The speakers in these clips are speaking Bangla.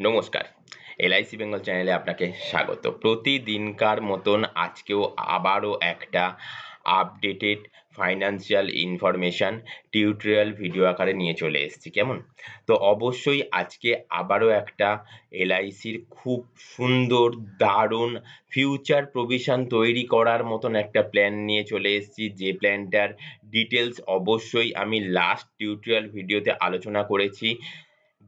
নমস্কার। এলআইসি বেঙ্গল চ্যানেলে আপনাকে স্বাগত। প্রতিদিনকার মতন আজকেও আবারও একটা updated financial information tutorial video আকারে নিয়ে চলে এসেছি। কেমন? তো অবশ্যই আজকে আবারও একটা এলআইসির খুব সুন্দর দারুণ ফিউচার প্রভিশন তৈরি করার মতন একটা প্ল্যান নিয়ে চলে এসেছি। যে প্ল্যানটার ডিটেইলস অবশ্যই আমি লাস্ট টিউটোরিয়াল ভিডিওতে আলোচনা করেছি।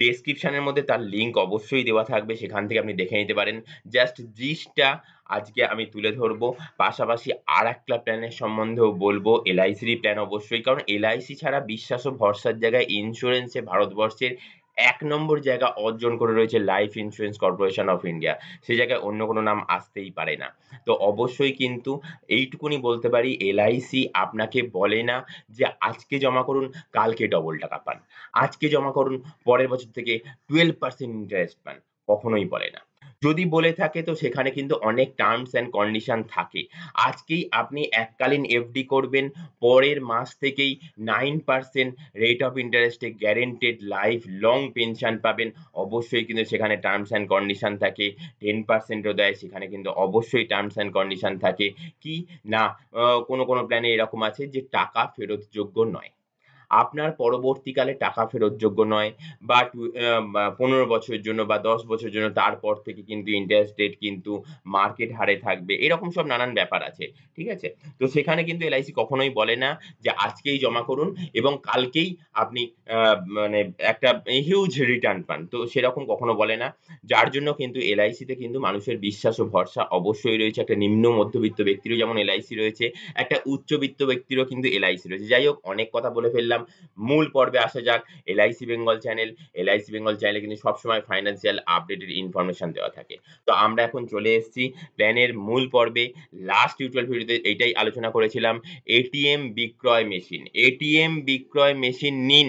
ডেসক্রিপশনের মধ্যে তার লিঙ্ক অবশ্যই দেওয়া থাকবে, সেখান থেকে আপনি দেখে নিতে পারেন। জাস্ট জিস্টটা আজকে আমি তুলে ধরবো। পাশাপাশি আরেকটা প্ল্যানের সম্বন্ধেও বলবো, এলআইসিরই প্ল্যান অবশ্যই। কারণ এলআইসি ছাড়া বিশ্বাস ও ভরসার জায়গায় ইন্স্যুরেন্সে ভারতবর্ষের ১ নম্বর জায়গা অর্জন করে রয়েছে life insurance corporation of India. সে জায়গায় অন্য কোনো নাম আসতেই পারে না। তো অবশ্যই কিন্তু এইটুকুনি বলতে পারি, এলআইসি আপনাকে বলে না যে আজকে জমা করুন, কালকে ডবল টাকা পান। আজকে জমা করুন, পরের বছর থেকে 12% ইন্টারেস্ট পান। কখনোই বলে না। যদি বলে থাকে তো সেখানে কিন্তু অনেক টার্মস অ্যান্ড কন্ডিশন থাকে। আজকেই আপনি এককালীন এফডি করবেন, পরের মাস থেকেই 9% রেট অফ ইন্টারেস্টে গ্যারান্টেড লাইফ লং পেনশন পাবেন। অবশ্যই কিন্তু সেখানে টার্মস অ্যান্ড কন্ডিশন থাকে। 10% ও দেয়, সেখানে কিন্তু অবশ্যই টার্মস অ্যান্ড কন্ডিশন থাকে। কি না, কোনো প্ল্যানে এরকম আছে যে টাকা ফেরতযোগ্য নয়। আপনার পরবর্তীকালে টাকা ফেরতযোগ্য নয়, বা ১৫ বছরের জন্য বা ১০ বছরের জন্য, তারপর থেকে কিন্তু ইন্টারেস্ট রেট কিন্তু মার্কেট হারে থাকবে। এরকম সব নানান ব্যাপার আছে। ঠিক আছে? তো সেখানে কিন্তু এলআইসি কখনোই বলে না যে আজকেই জমা করুন এবং কালকেই আপনি আ মানে একটা হিউজ রিটার্ন পান। তো সেরকম কখনো বলে না। যার জন্য কিন্তু এলআইসিতে কিন্তু মানুষের বিশ্বাস ও ভরসা অবশ্যই রয়েছে। একটা নিম্ন মধ্যবিত্ত ব্যক্তিরও যেমন এলআইসি রয়েছে, একটা উচ্চবিত্ত ব্যক্তিরও কিন্তু এলআইসি রয়েছে। যাই হোক, অনেক কথা বলে ফেললাম। মূল পর্বে আসা যাক। LIC Bengal channel. LIC Bengal চ্যানেলে কিন্তু সবসময় ফাইন্যান্সিয়াল আপডেটেড ইনফরমেশন দেওয়া থাকে। তো আমরা এখন চলে এসেছি প্ল্যানের মূল পর্বে। লাস্ট টিউটোরিয়াল ভিডিওতে এইটাই আলোচনা করেছিলাম। এটিএম বিক্রয় মেশিন। এটিএম বিক্রয় মেশিন নিন।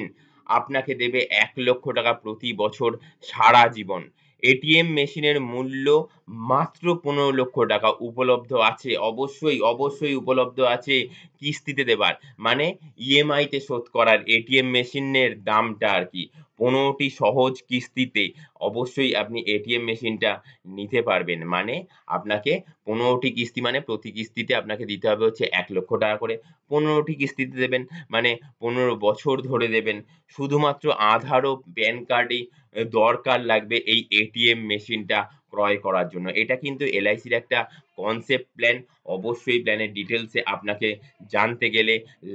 আপনাকে দেবে ৳১,০০,০০০ প্রতি বছর সারা জীবন। এটিএম মেশিনের মূল্য মাত্র ৳১৫,০০,০০০ উপলব্ধ আছে। অবশ্যই উপলব্ধ আছে কিস্তিতে দেবার। মানে ইএমআই তে শোধ করার এটিএম মেশিনের দামটা আরকি। ১৫ টি সহজ কিস্তিতে অবশ্যই আপনি এটিএম মেশিনটা নিতে পারবেন। মানে আপনাকে ১৫ টি কিস্তি, মানে প্রতি কিস্তিতে আপনাকে দিতে হবে হচ্ছে ৳১,০০,০০০ করে। ১৫ টি কিস্তিতে দেবেন, মানে ১৫ বছর ধরে দেবেন। শুধুমাত্র আধার ও প্যান কার্ডই দরকার লাগবে এই এটিএম মেশিনটা ক্রয় করার জন্য। এটা কিন্তু এলআইসির একটা কনসেপ্ট প্ল্যান। অবশ্যই প্ল্যানের ডিটেইলস এ আপনাকে জানতে গেলে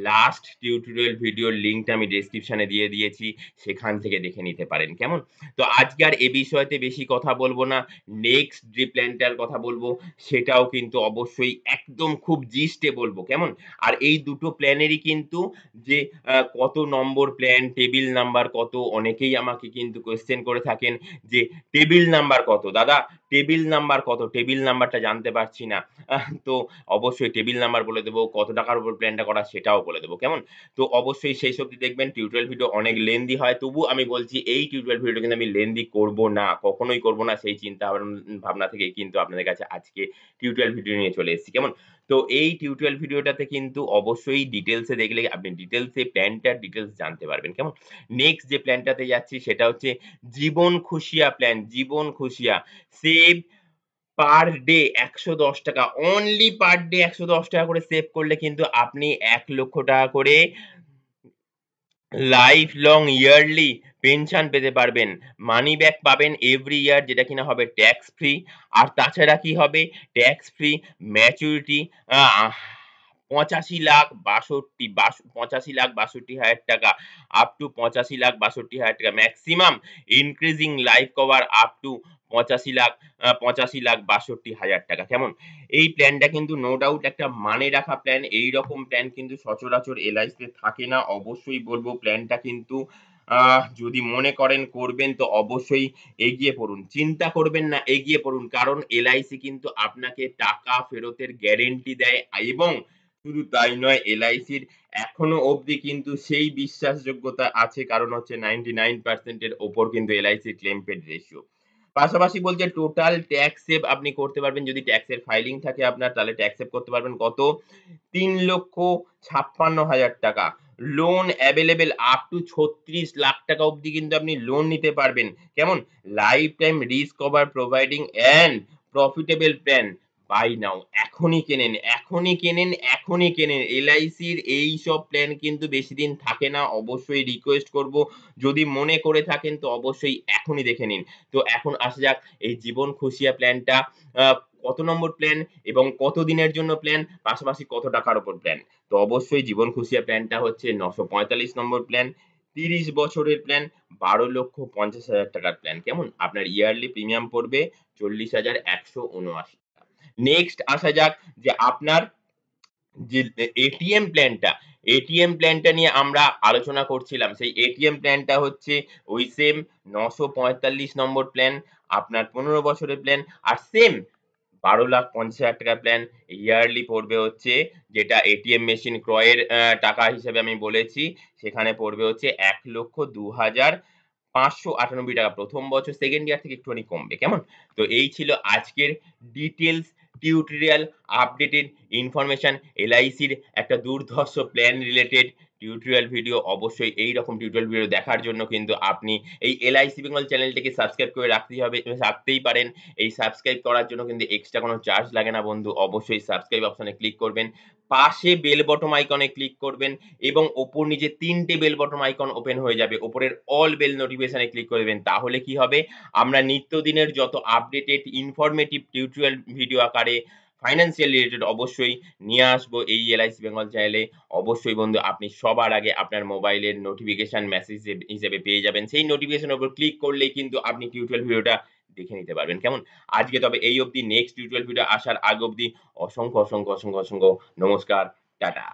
লাস্ট টিউটোরিয়াল ভিডিওর লিঙ্কটা আমি ডেসক্রিপশনে দিয়ে দিয়েছি। সেখান থেকে দেখে নিতে পারেন। কেমন? তো আজকে আর এ বিষয়তে বেশি কথা বলব না। নেক্সট যে প্ল্যানটার কথা বলব সেটাও কিন্তু অবশ্যই একদম খুব জিস্ট এ বলব। কেমন? আর এই দুটো প্ল্যানেরই কিন্তু যে কত নম্বর প্ল্যান, টেবিল নাম্বার কত, অনেকেই আমাকে কিন্তু কোয়েশ্চেন করে থাকেন যে টেবিল নাম্বার কত? দাদা টেবিল নাম্বার কত? টেবিল নাম্বারটা জানতে পারছি না। তো অবশ্যই টেবিল নাম্বার বলে দেব, কত টাকার উপর প্ল্যানটা করা সেটাও বলে দেব। কেমন? তো অবশ্যই শেষ অবধি দেখবেন। টিউটোরিয়াল ভিডিও অনেক লেন্দি হয়। তবুও আমি বলছি এই টিউটোরিয়াল ভিডিওটা কিন্তু আমি লেন্দি করব না। কখনোই করব না। সেই চিন্তা ভাবনা থেকেই কিন্তু আপনাদের কাছে আজকে টিউটোরিয়াল ভিডিও নিয়ে চলে এসেছি। কেমন? তো এই টিউটোরিয়াল ভিডিওটাতে কিন্তু অবশ্যই ডিটেইলস এ দেখলে আপনি ডিটেইলস এ প্ল্যানটার ডিটেইলস জানতে পারবেন। কেমন? নেক্সট যে প্ল্যানটাতে যাচ্ছি সেটা হচ্ছে Jeevan Khushiya plan. Jeevan Khushiya. Save per day ৳১১০, only per day ৳১১০ করে সেভ করলে কিন্তু আপনি ৳১,০০,০০০ করে লাইফ লং ইয়ারলি পেনশন পেতে পারবেন। মানি ব্যাক পাবেন এভরি ইয়ার, যেটা কিনা হবে ট্যাক্স ফ্রি। আর তাছাড়া কি হবে? ট্যাক্স ফ্রি ম্যাচুরিটি আ ৮৫,৬২,৬২,হাজার টাকা, আপ টু ৮৫,৬২,হাজার টাকা, maximum increasing life cover up to ৮৫,৬২,হাজার টাকা। কেমন? এই প্ল্যানটা কিন্তু নো ডাউট একটা মানে রাখা প্ল্যান। এইরকম প্ল্যান কিন্তু সচরাচর এলআইসিতে থাকে না। অবশ্যই বলব প্ল্যানটা কিন্তু যদি মনে করেন করবেন তো অবশ্যই এগিয়ে পড়ুন। চিন্তা করবেন না, এগিয়ে পড়ুন। কারণ এলআইসি কিন্তু আপনাকে টাকা ফেরতের গ্যারান্টি দেয়, এবং শুধু তাই নয়, এলআইসির এখনো অবধি কিন্তু সেই বিশ্বাসযোগ্যতা আছে, কারণ হচ্ছে 99% এর ওপর কিন্তু এলআইসির ক্লেম পেড রেশিও। পাশাপাশি বলছে টোটাল ট্যাক্স সেভ আপনি করতে পারবেন, যদি ট্যাক্সের ফাইলিং থাকে আপনার, তাহলে ট্যাক্স সেভ করতে পারবেন কত? ৳৩,৫৬,০০০। Loan available up to ৩৬ lakh টাকা অবধি কিন্তু আপনি লোন নিতে পারবেন। কেমন? Life time risk cover providing and profitable plan. Buy now. এখনই কেনেন, এখনই কেনেন, এখনই কেনেন। এলআইসির এইসব প্ল্যান কিন্তু বেশিদিন থাকে না। অবশ্যই রিকোয়েস্ট করব, যদি মনে করে থাকেন তো অবশ্যই এখনই দেখে নিন। তো এখন আসা যাক এই জীবন খুশিয়া প্ল্যানটা আ কত নম্বর প্ল্যান এবং কত দিনের জন্য প্ল্যান, পাশাপাশি কত টাকার উপর প্ল্যান। তো অবশ্যই জীবন খুশিয়া প্ল্যানটা হচ্ছে ৯৪৫ নম্বর প্ল্যান, ৩০ বছরের প্ল্যান, ১২,৫০,০০০ টাকার প্ল্যান। কেমন? আপনার ইয়ারলি প্রিমিয়াম পড়বে ৪০,১৭৯ টাকা। নেক্সট আসা যাক যে আপনার যে এটিএম প্ল্যানটা, এটিএম প্ল্যানটা নিয়ে আমরা আলোচনা করছিলাম। সেই এটিএম প্ল্যানটা হচ্ছে ওই সেম ৯৪৫ নম্বর প্ল্যান, আপনার ১৫ বছরের প্ল্যান আর সেম ১২,৫০,০০০ টাকার প্ল্যান। ইয়ারলি পড়বে হচ্ছে, যেটা এটিএম মেশিন ক্রয়ের টাকা হিসেবে আমি বলেছি, সেখানে পড়বে হচ্ছে ১,০২,৫৯৮ টাকা ১ম বছর, সেকেন্ড ইয়ার থেকে একটুখানি কমবে। কেমন? তো এই ছিল আজকের ডিটেইলস টিউটোরিয়াল আপডেটেড ইনফরমেশন এলআইসির একটা দুর্ধর্ষ প্ল্যান রিলেটেড টিউটোরিয়াল ভিডিও। অবশ্যই এইরকম টিউটোরিয়াল ভিডিও দেখার জন্য কিন্তু আপনি এই এলআইসি বেঙ্গল চ্যানেলটিকে সাবস্ক্রাইব করে রাখতেই পারেন। এই সাবস্ক্রাইব করার জন্য কিন্তু এক্সট্রা কোনো চার্জ লাগে না বন্ধু। অবশ্যই সাবস্ক্রাইব অপশনে ক্লিক করবেন। পাশে বেল বটম আইকনে ক্লিক করবেন এবং ওপর নিচে ৩ টে বেল বটম আইকন ওপেন হয়ে যাবে। ওপরের অল বেল নোটিফিকেশন এ ক্লিক করে দেবেন। তাহলে কি হবে? আমরা নিত্যদিনের যত আপডেটেড ইনফরমেটিভ টিউটোরিয়াল ভিডিও আকারে ফাইন্যান্সিয়াল রিলেটেড অবশ্যই নিয়ে আসবো এই এলআইসি বেঙ্গল চ্যানেলে। অবশ্যই বন্ধু আপনি সবার আগে আপনার মোবাইলের নোটিফিকেশন মেসেজ হিসেবে পেয়ে যাবেন। সেই নোটিফিকেশনের উপর ক্লিক করলেই কিন্তু আপনি টিউটোরিয়াল ভিডিওটা দেখে নিতে পারবেন। কেমন? আজকে তবে এই অবধি, নেক্সট টিউটোরিয়াল ভিডিও আসার আগ অবধি অসংখ্য নমস্কার। টাটা।